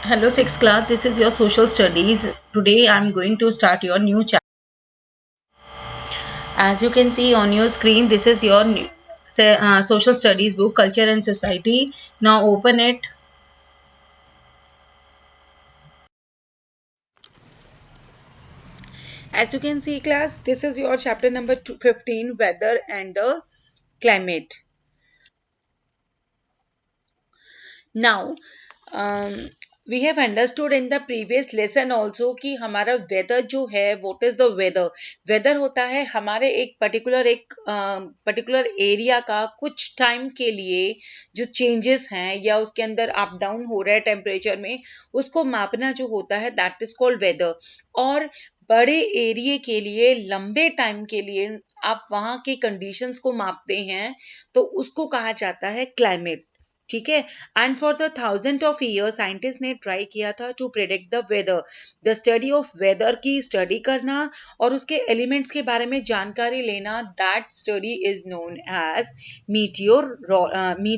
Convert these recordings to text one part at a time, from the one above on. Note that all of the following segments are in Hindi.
Hello, sixth class. This is your social studies. Today, I'm going to start your new chapter. As you can see on your screen, this is your social studies book, Culture and Society. Now, open it. As you can see, class, this is your chapter number 15, Weather and the Climate. Now, um, we have understood in the previous lesson also कि हमारा वेदर जो है what is the weather weather होता है हमारे एक पर्टिकुलर एरिया का कुछ टाइम के लिए जो चेंजेस हैं या उसके अंदर अप डाउन हो रहा है टेम्परेचर में उसको मापना जो होता है दैट इज कॉल्ड वेदर और बड़े एरिया के लिए लंबे टाइम के लिए आप वहाँ के कंडीशंस को मापते हैं तो उसको कहा जाता है क्लाइमेट ठीक है and for the thousand of year scientist ने ट्राई किया था to predict the weather the study of weather की स्टडी करना और उसके एलिमेंट्स के बारे में जानकारी लेना that study is known as meteorology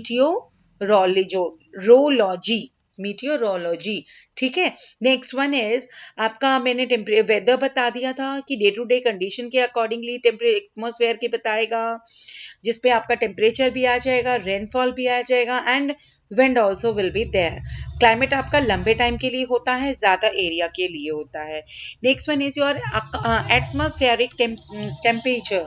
meteorology ठीक है नेक्स्ट वन इज आपका मैंने वेदर बता दिया था कि डे टू डे कंडीशन के अकॉर्डिंगली एटमॉस्फेयर के बताएगा जिसपे आपका टेम्परेचर भी आ जाएगा रेनफॉल भी आ जाएगा and wind also will be there climate आपका लंबे टाइम के लिए होता है ज्यादा एरिया के लिए होता है next one is your atmospheric temperature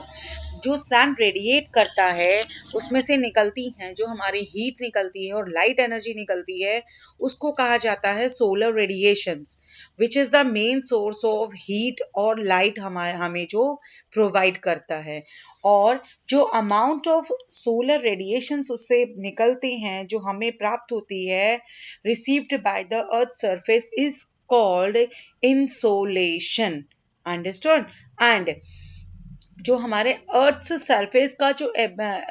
जो सन रेडिएट करता है उसमें से निकलती हैं जो हमारी हीट निकलती है और लाइट एनर्जी निकलती है उसको कहा जाता है solar radiations which is the main source of heat और लाइट हमें जो प्रोवाइड करता है और जो अमाउंट ऑफ सोलर रेडिएशंस उससे निकलते हैं जो हमें प्राप्त होती है received by the earth surface is called insolation understood and जो हमारे अर्थ सरफेस का जो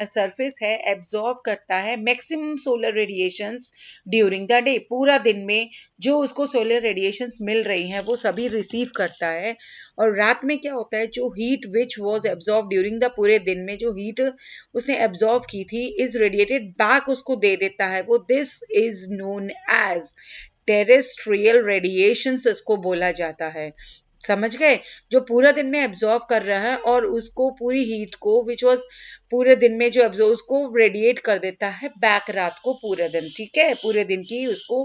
सरफेस है एब्जॉर्व करता है maximum solar radiations during the day पूरा दिन में जो उसको सोलर रेडिएशंस मिल रही हैं वो सभी रिसीव करता है और रात में क्या होता है जो heat which was absorb during the पूरे दिन में जो हीट उसने एब्जॉर्व की थी इज रेडिएटेड बैक उसको दे देता है वो this is known as terrestrial radiations इसको बोला जाता है समझ गए जो पूरा दिन में एब्जॉर्व कर रहा है और उसको पूरी हीट को विच वॉज पूरे दिन में जो एब्जॉर्व उसको रेडिएट कर देता है बैक रात को पूरे दिन ठीक है पूरे दिन की उसको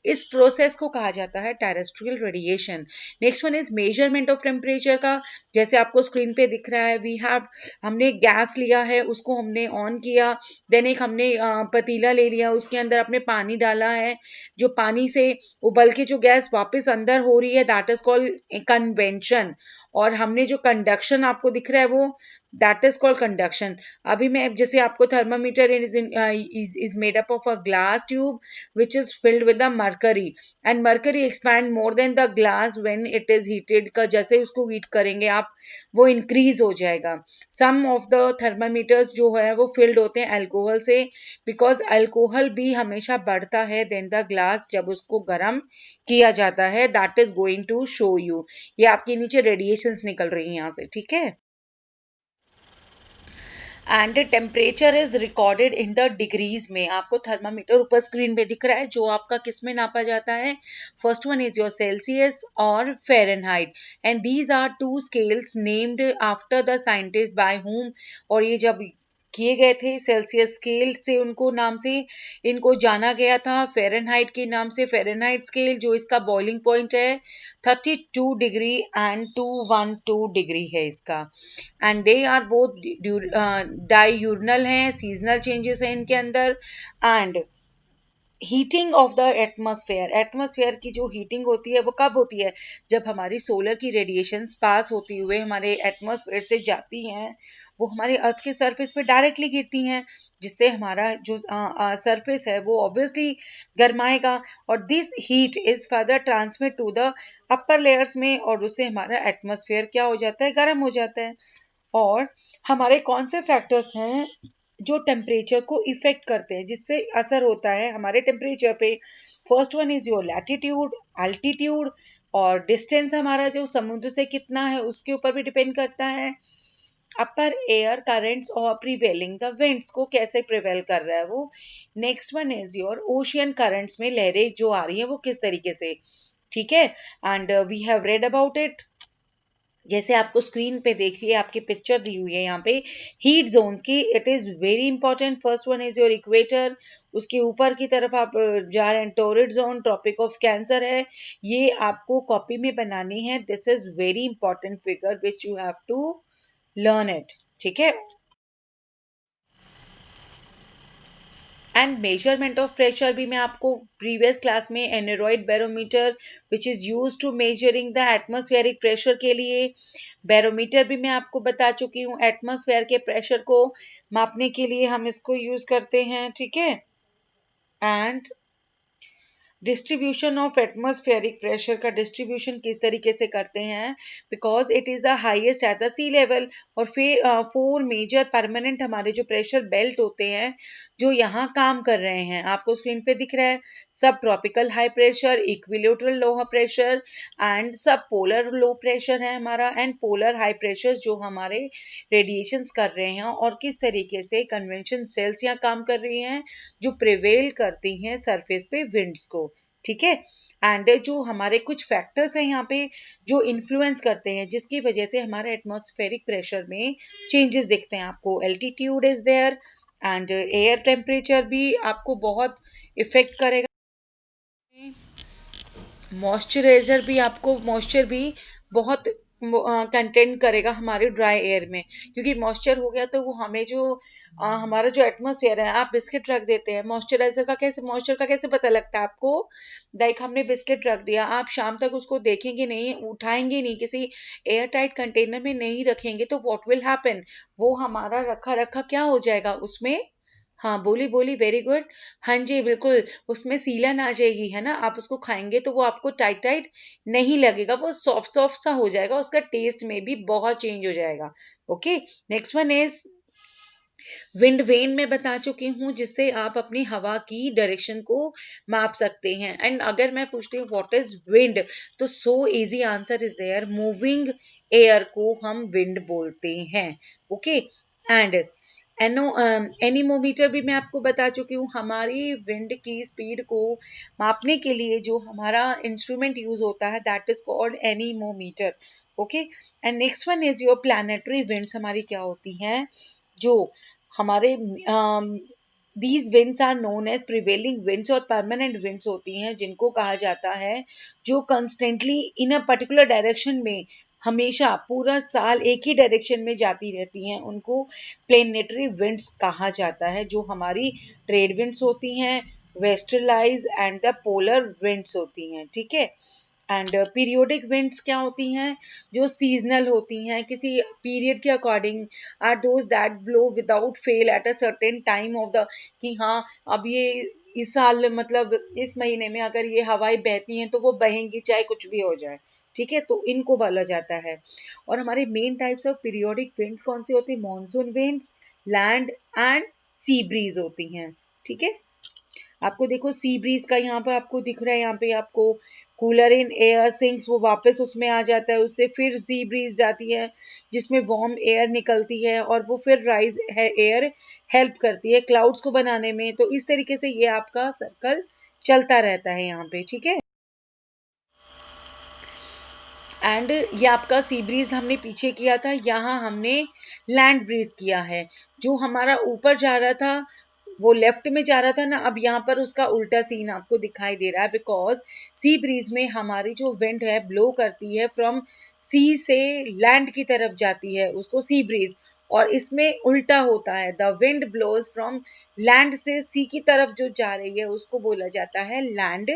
इस प्रोसेस को कहा जाता है terrestrial radiation next one is measurement of temperature का जैसे आपको स्क्रीन पे दिख रहा है वी हैव हमने गैस लिया है उसको हमने ऑन किया देन एक हमने पतीला ले लिया उसके अंदर अपने पानी डाला है जो पानी से उबल के जो गैस वापस अंदर हो रही है दैट इज कॉल्ड कन्वेंशन और हमने जो कंडक्शन आपको दिख रहा है वो दैट इज कॉल्ड कंडक्शन अभी मैं जैसे आपको thermometer is made up of a glass tube which is filled with the mercury and mercury expand more than the glass when it is heated का जैसे उसको हीट करेंगे आप वो इंक्रीज हो जाएगा सम ऑफ द थर्मामीटर्स जो है वो फिल्ड होते हैं अल्कोहल से बिकॉज अल्कोहल भी हमेशा बढ़ता है देन द ग्लास जब उसको गर्म किया जाता है that is going to show you ये आपके नीचे रेडिएशंस निकल रही हैं यहाँ से ठीक है and temperature is recorded in the degrees में आपको थर्मामीटर ऊपर स्क्रीन पे दिख रहा है जो आपका किस में नापा जाता है first one is your Celsius और Fahrenheit and these are two scales named after the scientist by whom और ये जब किए गए थे सेल्सियस स्केल से उनको नाम से इनको जाना गया था फ़ारेनहाइट के नाम से फ़ारेनहाइट स्केल जो इसका बॉइलिंग पॉइंट है 32 डिग्री एंड 212 डिग्री है इसका एंड दे आर बोथ डाययूरनल हैं सीजनल चेंजेस हैं इनके अंदर and heating of the atmosphere की जो हीटिंग होती है वो कब होती है जब हमारी सोलर की रेडिएशंस पास होती हुए हमारे एटमॉस्फेयर से जाती हैं वो हमारे अर्थ के सरफेस पे डायरेक्टली गिरती हैं जिससे हमारा जो सरफेस है वो ऑब्वियसली गर्माएगा और this heat is further transmit to the upper layers में और उससे हमारा एटमॉस्फेयर क्या हो जाता है गर्म हो जाता है और हमारे कौन से फैक्टर्स हैं जो टेम्परेचर को इफेक्ट करते हैं जिससे असर होता है हमारे टेम्परेचर पे first one is your latitude altitude और डिस्टेंस हमारा जो समुद्र से कितना है उसके ऊपर भी डिपेंड करता है अपर एयर करंट्स और प्रिवेलिंग द विंड्स को कैसे प्रिवेल कर रहा है वो। Next one is your ocean currents में लहरें जो आ रही हैं वो किस तरीके से, ठीक है, and we have read about it. जैसे आपको स्क्रीन पे देखिए आपकी पिक्चर दी हुई है यहाँ पे हीट जोन्स की, it is very important. First one is your equator, उसके ऊपर की तरफ आप जा रहे हैं torrid zone, tropic of cancer है, ये आपको कॉपी में बनानी है। This is very important figure which you have to learn it, ठीक है। एंड मेजरमेंट ऑफ प्रेशर भी मैं आपको प्रीवियस क्लास में aneroid barometer which is use to measuring the atmospheric pressure के लिए, बैरोमीटर भी मैं आपको बता चुकी हूँ, एटमॉस्फेयर के प्रेशर को मापने के लिए हम इसको यूज करते हैं, ठीक है। And distribution of atmospheric pressure का डिस्ट्रीब्यूशन किस तरीके से करते हैं, because it is the highest at the sea level. और फिर 4 मेजर परमानेंट हमारे जो प्रेशर बेल्ट होते हैं जो यहाँ काम कर रहे हैं, आपको स्क्रीन पे दिख रहा है, सब tropical high pressure, equilateral low pressure and सब पोलर लो प्रेशर है हमारा, एंड पोलर हाई प्रेशर जो हमारे रेडिएशंस कर रहे हैं और किस तरीके से कन्वेंशन सेल्स यहाँ काम कर रही हैं जो प्रिवेल करती हैं सरफेस पे विंड्स को, ठीक है। एंड जो हमारे कुछ फैक्टर्स हैं यहाँ पे जो इन्फ्लुएंस करते हैं जिसकी वजह से हमारे एटमॉस्फेरिक प्रेशर में चेंजेस दिखते हैं आपको, altitude is there and air temperature भी आपको बहुत इफेक्ट करेगा, मॉइस्चराइजर भी आपको, मॉइस्चर भी बहुत कंटेंट करेगा हमारे ड्राई एयर में, क्योंकि मॉइस्चर हो गया तो वो हमें जो हमारा जो एटमॉस्फेयर है, आप बिस्किट रख देते हैं, मॉइस्चराइजर का कैसे, मॉइस्चर का कैसे पता लगता है आपको, लाइक हमने बिस्किट रख दिया, आप शाम तक उसको देखेंगे नहीं, उठाएंगे नहीं, किसी एयर टाइट कंटेनर में नहीं रखेंगे तो व्हाट विल हैपन, वो हमारा रखा रखा क्या हो जाएगा उसमें, हाँ बोली बोली, वेरी गुड, हाँ जी बिल्कुल, उसमें सीलन आ जाएगी, है ना, आप उसको खाएंगे तो वो आपको टाइट टाइट नहीं लगेगा, वो सॉफ्ट सॉफ्ट सा हो जाएगा, उसका टेस्ट में भी बहुत चेंज हो जाएगा। Okay, next one is wind vane में बता चुकी हूँ जिससे आप अपनी हवा की डायरेक्शन को माप सकते हैं। एंड अगर मैं पूछती हूँ व्हाट इज विंड, तो so easy answer is there, moving air को हम विंड बोलते हैं। ओके, एंड एनीमोमीटर भी मैं आपको बता चुकी हूँ, हमारी विंड की स्पीड को मापने के लिए जो हमारा इंस्ट्रूमेंट यूज होता है that is called anemometer. Okay, and next one is your planetary winds, हमारी क्या होती हैं, जो हमारे these winds are known as prevailing winds और परमानेंट विंड्स होती हैं जिनको कहा जाता है जो constantly in a particular direction में हमेशा पूरा साल एक ही डायरेक्शन में जाती रहती हैं, उनको प्लेनेटरी विंड्स कहा जाता है। जो हमारी ट्रेड विंड्स होती हैं, वेस्टर्लाइज एंड द पोलर विंड्स होती हैं, ठीक है। एंड पीरियोडिक विंड्स क्या होती हैं, जो सीजनल होती हैं, किसी पीरियड के according, are those that blow without fail at a certain time of the, कि हाँ अब ये इस साल मतलब इस महीने में अगर ये हवाएं बहती हैं तो वो बहेंगी चाहे कुछ भी हो जाए, ठीक है, तो इनको बोला जाता है। और हमारे main types of periodic winds कौन सी होती है, monsoon winds, land and sea breeze होती हैं, ठीक है। आपको देखो सी ब्रीज का यहाँ पे आपको दिख रहा है, यहाँ पे आपको कूलर इन एयर सिंक्स, वो वापस उसमें आ जाता है, उससे फिर सी ब्रीज जाती है जिसमें वार्म एयर निकलती है और वो फिर राइज है एयर हेल्प करती है क्लाउड्स को बनाने में, तो इस तरीके से ये आपका सर्कल चलता रहता है यहाँ पे, ठीक है। एंड ये आपका सी ब्रीज हमने पीछे किया था, यहाँ हमने लैंड ब्रीज किया है, जो हमारा ऊपर जा रहा था वो लेफ्ट में जा रहा था ना, अब यहाँ पर उसका उल्टा सीन आपको दिखाई दे रहा है, बिकॉज सी ब्रीज में हमारी जो विंड है ब्लो करती है फ्रॉम सी से लैंड की तरफ जाती है, उसको सी ब्रीज, और इसमें उल्टा होता है, the wind blows from land से सी की तरफ जो जा रही है उसको बोला जाता है land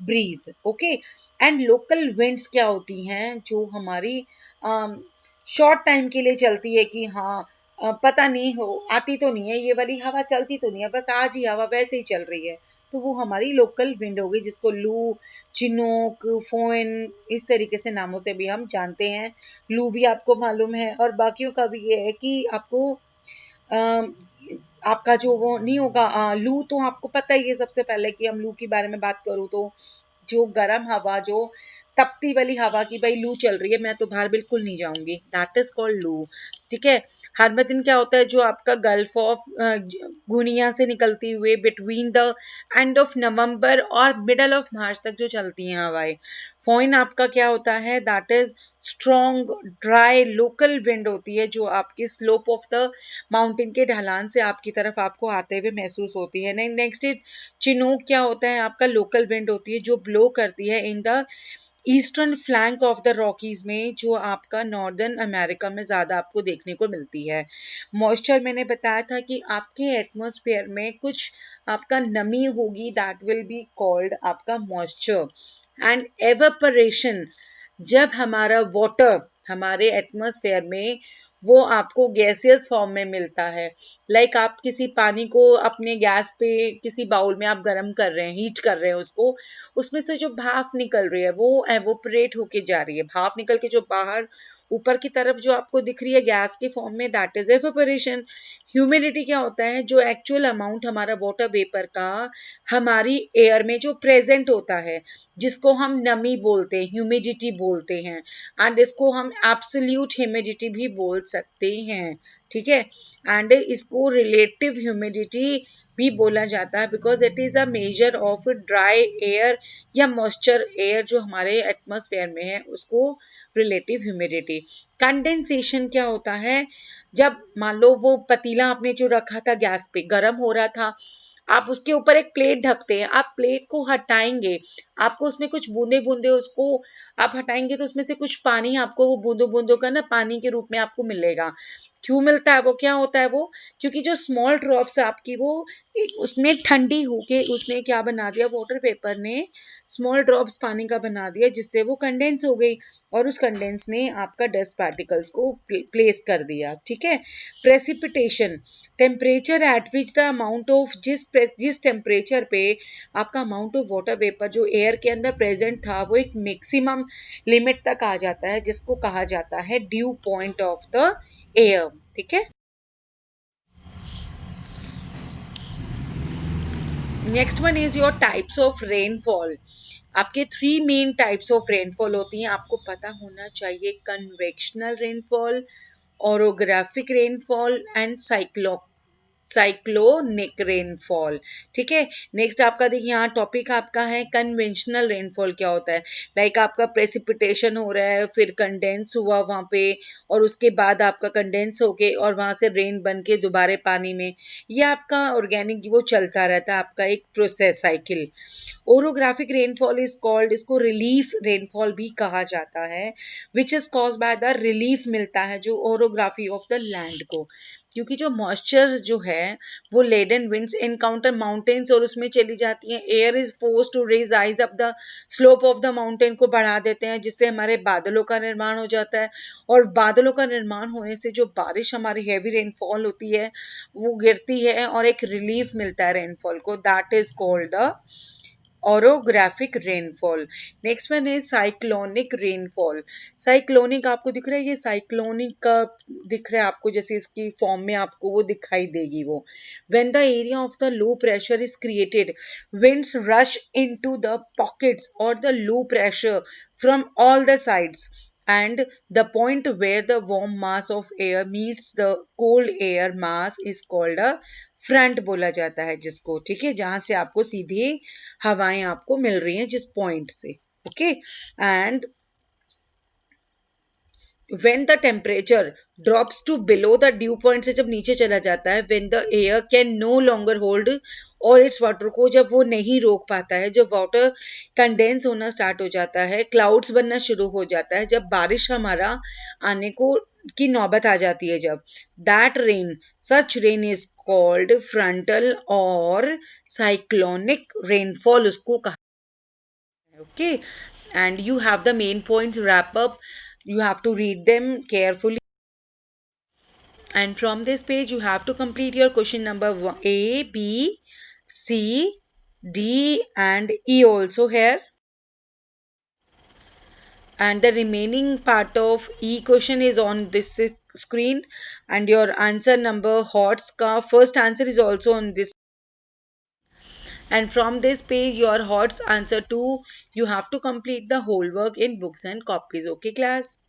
breeze. Okay, and local winds क्या होती हैं, जो हमारी शॉर्ट टाइम के लिए चलती है, कि हाँ पता नहीं हो आती तो नहीं है ये वाली हवा, चलती तो नहीं है, बस आज ही हवा वैसे ही चल रही है, तो वो हमारी लोकल विंड होगी जिसको लू, चिनोक, फोन, इस तरीके से नामों से भी हम जानते हैं। लू भी आपको मालूम है, और बाकियों का भी ये है कि आपको आपका जो वो नहीं होगा, लू तो आपको पता ही है, सबसे पहले कि हम लू के बारे में बात करूँ तो जो गर्म हवा, जो तपती वाली हवा की भाई लू चल रही है, मैं तो बाहर बिल्कुल नहीं जाऊंगी, दैट इज कॉल्ड लू। ठीक है। हार्मतिन क्या होता है, जो आपका गल्फ ऑफ गुनिया से निकलती हुए between the end of November और मिडल ऑफ मार्च तक जो चलती हैं हवाएं। फोइन आपका क्या होता है, that is strong dry local wind होती है, जो आपकी स्लोप ऑफ द माउंटेन के ढलान से आपकी तरफ आपको आते हुए महसूस होती है। नेक्स्ट इज चिनोक, क्या होता है आपका लोकल विंड होती है जो ब्लो करती है in the eastern flank of the Rockies में, जो आपका नॉर्दर्न अमेरिका में ज्यादा आपको देखने को मिलती है। मॉइस्चर मैंने बताया था कि आपके एटमॉस्फेयर में कुछ आपका नमी होगी, दैट विल बी कॉल्ड आपका मॉइस्चर। एंड एवेपरेशन, जब हमारा वाटर हमारे एटमॉस्फेयर में वो आपको गैसियस फॉर्म में मिलता है, लाइक आप किसी पानी को अपने गैस पे किसी बाउल में आप गर्म कर रहे हैं, हीट कर रहे हैं उसको, उसमें से जो भाप निकल रही है वो एवोपरेट होके जा रही है, भाप निकल के जो बाहर ऊपर की तरफ जो आपको दिख रही है गैस के फॉर्म में, दैट इज एवेपोरेशन। ह्यूमिडिटी क्या होता है, जो एक्चुअल अमाउंट हमारा वाटर वेपर का हमारी एयर में जो प्रेजेंट होता है, जिसको हम नमी बोलते हैं, ह्यूमिडिटी बोलते हैं, एंड इसको हम एब्सोल्यूट ह्यूमिडिटी भी बोल सकते हैं। ठीक है। एंड इसको रिलेटिव ह्यूमिडिटी भी बोला जाता है, because it is a measure of dry air या मॉइस्चर एयर जो हमारे एटमॉस्फेयर में है, उसको रिलेटिव ह्यूमिडिटी। कंडेंसेशन क्या होता है, जब मान लो वो पतीला आपने जो रखा था गैस पे गर्म हो रहा था, आप उसके ऊपर एक प्लेट ढकते हैं, आप प्लेट को हटाएंगे, आपको उसमें कुछ बूंदे बूंदे उसको आप हटाएंगे तो उसमें से कुछ पानी आपको वो बूंदों बूंदों का ना पानी के रूप में आपको मिलेगा। क्यों मिलता है वो, क्या होता है वो, क्योंकि जो स्मॉल ड्रॉप्स आपकी वो उसमें ठंडी होके उसने क्या बना दिया, वाटर पेपर ने स्मॉल ड्रॉप्स पानी का बना दिया, जिससे वो कंडेंस हो गई और उस कंडेंस ने आपका डस्ट पार्टिकल्स को प्लेस कर दिया। ठीक है। Precipitation, temperature at which the amount of जिस टेम्परेचर पे आपका अमाउंट ऑफ वाटर वेपर जो एयर के अंदर प्रेजेंट था वो एक मैक्सिमम लिमिट तक आ जाता है, जिसको कहा जाता है due point of the air. ठीक है। Next one is your types of rainfall. आपके 3 मेन टाइप्स ऑफ रेनफॉल होती हैं, आपको पता होना चाहिए, convectional rainfall, orographic rainfall and cyclonic rainfall. ठीक है। नेक्स्ट आपका देखिए यहाँ टॉपिक आपका है कन्वेंशनल रेनफॉल क्या होता है, लाइक आपका प्रेसिपिटेशन हो रहा है, फिर कंडेंस हुआ वहाँ पे, और उसके बाद आपका कंडेंस होके और वहाँ से रेन बन के दोबारा पानी में, ये आपका ऑर्गेनिक वो चलता रहता है, आपका एक process cycle. Orographic rainfall is called, इसको रिलीफ रेनफॉल भी कहा जाता है, which is cause by the relief मिलता है जो ओरोग्राफी ऑफ द लैंड को, क्योंकि जो मॉइस्चर जो है वो लेडन विंड्स एनकाउंटर माउंटेन्स और उसमें चली जाती हैं, air is force to rise up the slope of the mountain को बढ़ा देते हैं, जिससे हमारे बादलों का निर्माण हो जाता है, और बादलों का निर्माण होने से जो बारिश हमारी हैवी रेनफॉल होती है वो गिरती है और एक रिलीफ मिलता है रेनफॉल को, that is called the orographic rainfall. Next one है साइक्लोनिक रेनफॉल। साइक्लोनिक आपको दिख रहा है, ये साइक्लोनिक का दिख रहा है आपको, जैसे इसकी फॉर्म में आपको वो दिखाई देगी वो, when the area of the low pressure is created, winds rush into the pockets or the low pressure from all the sides, and the point where the warm mass of air meets the cold air mass is called a front बोला जाता है जिसको। ठीक है। जहां से आपको सीधी हवाएं आपको मिल रही हैं जिस पॉइंट से। Okay. And when the temperature drops to below the dew point, से जब नीचे चला जाता है, when the air can no longer hold और इट्स वाटर को जब वो नहीं रोक पाता है, जब वाटर कंडेंस होना स्टार्ट हो जाता है, क्लाउड्स बनना शुरू हो जाता है, जब बारिश हमारा आने को की नौबत आ जाती है, जब that rain such rain is called frontal और साइक्लोनिक रेनफॉल उसको कहा। Okay. And you have the main points wrap up, you have to read them carefully, and from this page you have to complete your question number A, B, C, D and E also here, and the remaining part of E question is on this screen, and your answer number HOTS ka first answer is also on this. and from this page your HOTS answer 2, you have to complete the whole work in books and copies. Okay class.